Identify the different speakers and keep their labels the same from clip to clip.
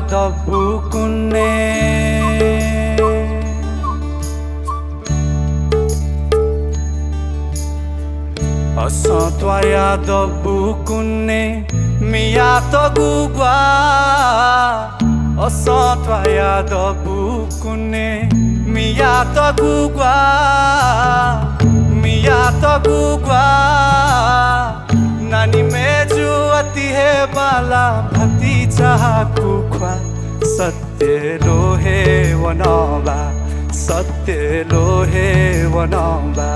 Speaker 1: bukunne Asantwaya da bukunne miyato gugwa Asantwaya da bukunne miyato gugwa Nani meju ati he bala bhakti chaha kukwa Satya lohe wanaba Satya lohe wanaba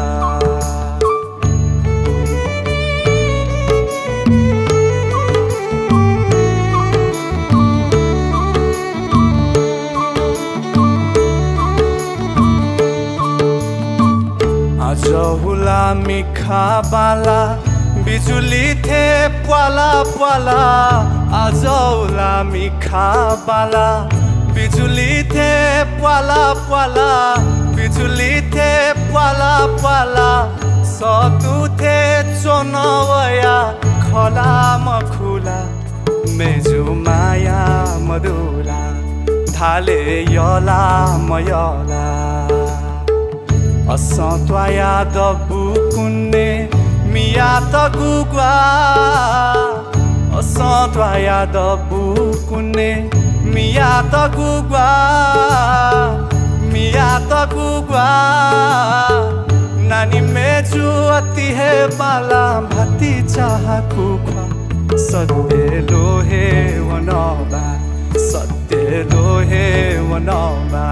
Speaker 1: Jahula mikha bala bijuli the pwala pwala Ajahula mikha bala bijuli the pwala pwala bijuli the pwala pwala Satu the chonawaya khala makhula meju maya madula dhale yola mayola Asantwaya da bukunne miyato gugwa Asantwaya da bukunne miyato gugwa Nani meju ati he bala bhakti chaha kukwa Satya lohe wanaba Satya lohe wanaba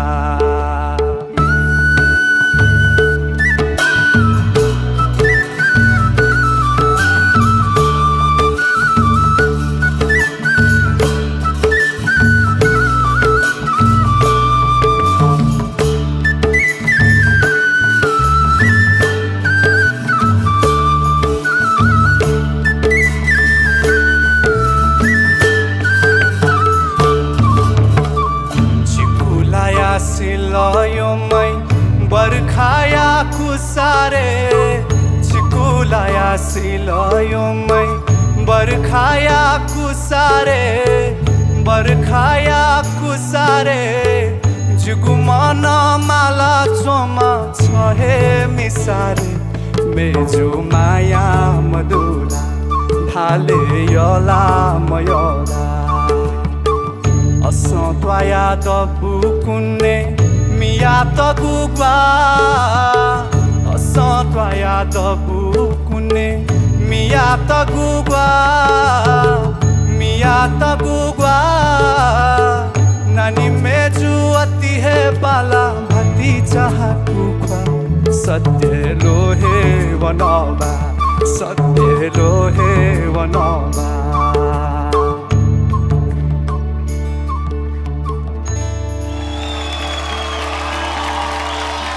Speaker 1: Silayo mai barkhaya kusare Chikulaya silayo mai barkhaya kusare Jugumana mala choma chahe misare Meju maya madula dhale yola mayola Asantwaya da bukunne miyato gugwa Asantwaya da bukunne miyato gugwa Nani meju ati he bala bhakti chaha kukwa Satya lohe wanaba Satya lohe wanaba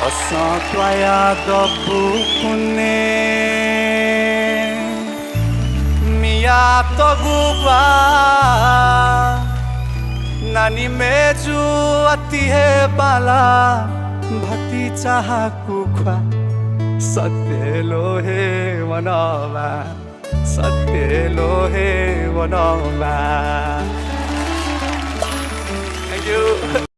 Speaker 1: Asantwaya da bukunne miyato gugwa Nani meju ati he bala bhakti chaha kukwa Satya lohe wanaba Satya lohe wanaba Thank you.